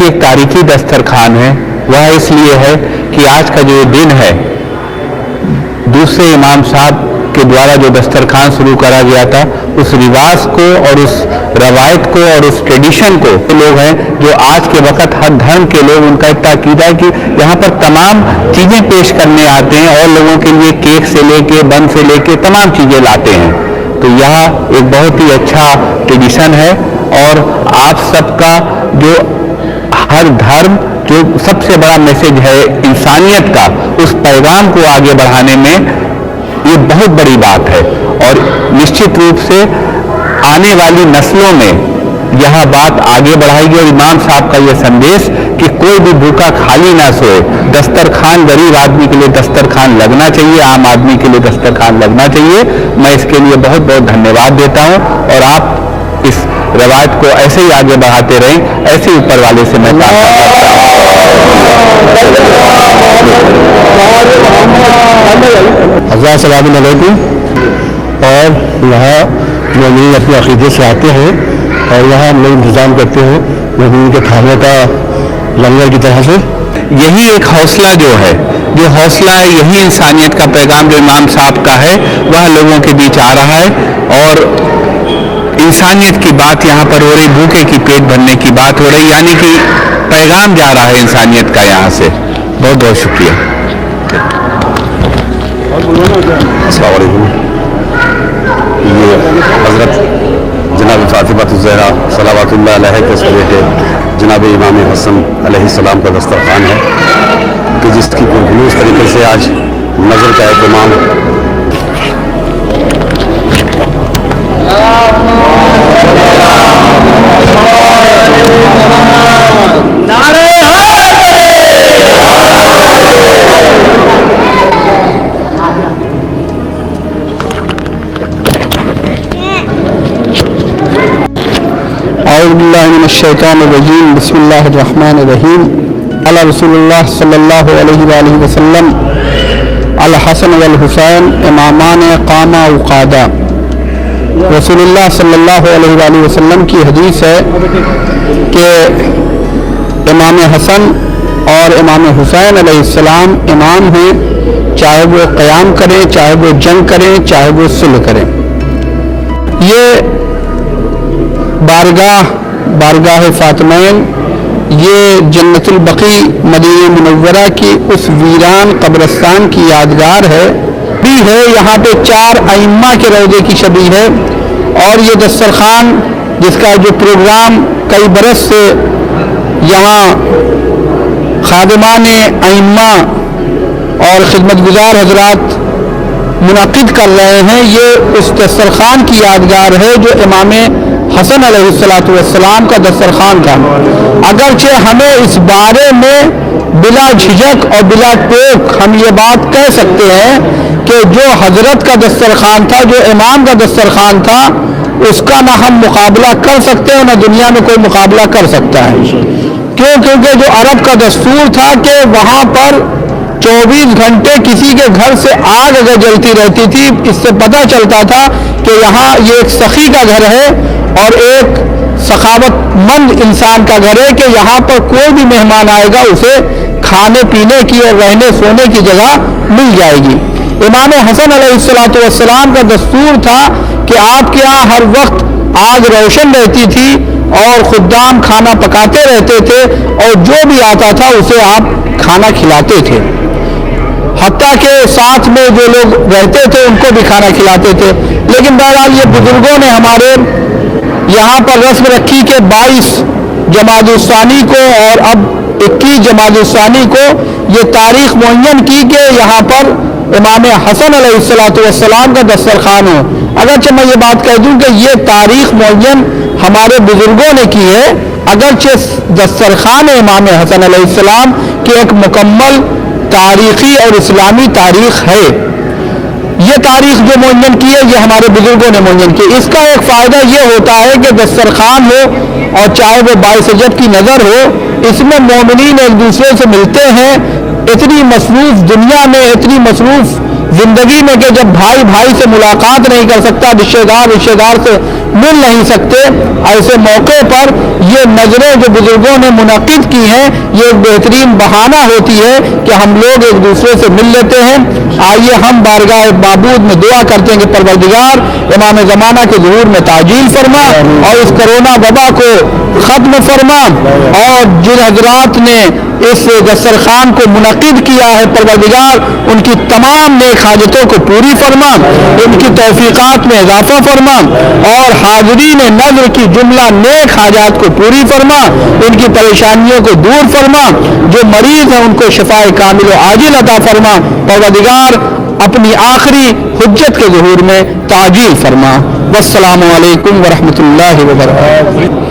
बल्कि एक तारीखी दस्तरखान है। वह इसलिए है कि आज का जो दिन है, दूसरे इमाम साहब के द्वारा जो दस्तरखान शुरू करा गया था, उस रिवाज को और उस रवायत को और उस ट्रेडिशन को लोग हैं जो आज के वक्त हर धर्म के लोग, उनका एक ताकीद है कि यहाँ पर तमाम चीज़ें पेश करने आते हैं और लोगों के लिए केक से लेके बन से लेके तमाम चीज़ें लाते हैं। तो यह एक बहुत ही अच्छा ट्रेडिशन है और आप सबका जो हर धर्म जो सबसे बड़ा मैसेज है इंसानियत का, उस पैगाम को आगे बढ़ाने में ये बहुत बड़ी बात है और निश्चित रूप से आने वाली नस्लों में यह बात आगे बढ़ाएगी। और इमाम साहब का यह संदेश कि कोई भी भूखा खाली ना सोए, दस्तरखान गरीब आदमी के लिए दस्तरखान लगना चाहिए, आम आदमी के लिए दस्तरखान लगना चाहिए। मैं इसके लिए बहुत बहुत धन्यवाद देता हूँ और आप इस रवायत को ऐसे ही आगे बढ़ाते रहें, ऐसे ऊपर वाले से मैं प्रार्थना करता हूँ। अस्सलामु अलैकुम। और यहाँ मोमिन अपने अक़ीदे से आते हैं और यहाँ हम लोग इंतज़ाम करते हैं मोमिन के खाने का लंगर की तरह से। यही एक हौसला जो है, जो हौसला है, यही इंसानियत का पैगाम जो इमाम साहब का है वह लोगों के बीच आ रहा है और इंसानियत की बात यहाँ पर हो रही, भूखे की पेट भरने की बात हो रही, यानी कि पैगाम जा रहा है इंसानियत का यहाँ से। बहुत बहुत शुक्रिया। अस्सलाम वालेकुम। ये हज़रत जनाब फ़ातिमा-तुज़-ज़हरा सलावतुल्लाह अलैहा के सदक़े के जनाब इमाम हसन अलैहिस्सलाम का दस्तरखान है कि जिसकी पुरखुलूस तरीके से आज नज़र का एहतमाम औज़ुबिल्लाहिमिनश्शैतानिर्रजीम बिस्मिल्लाहिर्रहमानिर्रहीम अला रसूलुल्लाह सल्लल्लाहु अलैहि वसल्लम अल हसन वल हुसैन इमामान कामा उक़ादा। रसूलुल्लाह सल्लल्लाहु अलैहि वसल्लम की हदीस है कि इमाम हसन और इमाम हुसैन अलैहिस्सलाम इमाम हैं, चाहे वो क़याम करें, चाहे वो जंग करें, चाहे वो सुलह करें। ये बारगाह फ़ातिमैन, ये जन्नतुल बकी मदीना मुनव्वरा की उस वीरान कब्रिस्तान की यादगार है भी है। यहाँ पे 4 अइम्मा के रौज़े की शबी है और ये दस्तरखान जिसका जो प्रोग्राम कई बरस से यहाँ खादिमान अइम्मा और खिदमतगुजार हजरात मुनक़िद कर रहे हैं, ये उस दस्तरखान की यादगार है जो इमाम हसन अलैहिस्सलातु वस्सलाम का दस्तरखान था। अगरचे हमें इस बारे में बिला झिझक और बिला टोक हम ये बात कह सकते हैं कि जो हजरत का दस्तरखान था, जो इमाम का दस्तरखान था, उसका ना हम मुकाबला कर सकते हैं, ना दुनिया में कोई मुकाबला कर सकता है। क्यों? क्योंकि जो अरब का दस्तूर था कि वहाँ पर 24 घंटे किसी के घर से आग अगर जलती रहती थी, इससे पता चलता था कि यहाँ ये एक सखी का घर है और एक सखावतमंद इंसान का घर है कि यहाँ पर कोई भी मेहमान आएगा उसे खाने पीने की और रहने सोने की जगह मिल जाएगी। इमाम हसन अलैहिस्सलातु वस्सलाम का दस्तूर था कि आपके यहाँ हर वक्त आग रोशन रहती थी और खुद्दाम खाना पकाते रहते थे और जो भी आता था उसे आप खाना खिलाते थे। हत्ता के साथ में जो लोग रहते थे उनको भी खाना खिलाते थे। लेकिन बहरहाल ये बुजुर्गों ने हमारे यहाँ पर रस्म रखी कि 22 जमादुस्सानी को और अब 21 जमादुस्सानी को ये तारीख मुअय्यन की कि यहाँ पर इमाम हसन अलैहिस्सलातु वस्सलाम का दस्तरखान हो। अगरचे मैं ये बात कह दूँ कि ये तारीख मुअय्यन हमारे बुजुर्गों ने की है, अगरचे दस्तरखान इमाम हसन अलैहिस्सलाम की एक मुकम्मल तारीख़ी और इस्लामी तारीख़ है। ये तारीख़ जो मुअय्यन की है ये हमारे बुजुर्गों ने मुअय्यन की। इसका एक फ़ायदा ये होता है कि दस्तरखान हो और चाहे वो बाइसजब की नज़र हो, इसमें मोमिनीन एक दूसरे से मिलते हैं। इतनी मसरूफ़ दुनिया में, इतनी मसरूफ़ زندگی میں کہ جب بھائی بھائی سے ملاقات نہیں کر سکتا، رشتے دار سے مل نہیں سکتے، ایسے موقع پر یہ نظریں جو بزرگوں نے منعقد کی ہیں یہ ایک بہترین بہانہ ہوتی ہے کہ ہم لوگ ایک دوسرے سے مل لیتے ہیں۔ آئیے ہم بارگاہ معبود میں دعا کرتے ہیں کہ پروردگار امام زمانہ کے ظہور میں تعجیل فرما اور اس کرونا وبا کو ختم فرما، اور جن حضرات نے اس دسترخوان کو منعقد کیا ہے پروردگار ان کی تمام نیک حاجتوں کو پوری فرما، ان کی توفیقات میں اضافہ فرما، اور حاضرین نظر کی جملہ نیک حاجات کو پوری فرما، ان کی پریشانیوں کو دور فرما، جو مریض ہیں ان کو شفاء کامل و عاجل عطا فرما، پروردگار اپنی آخری حجت کے ظہور میں تعجیل فرما۔ والسلام علیکم ورحمۃ اللہ وبرکاتہ۔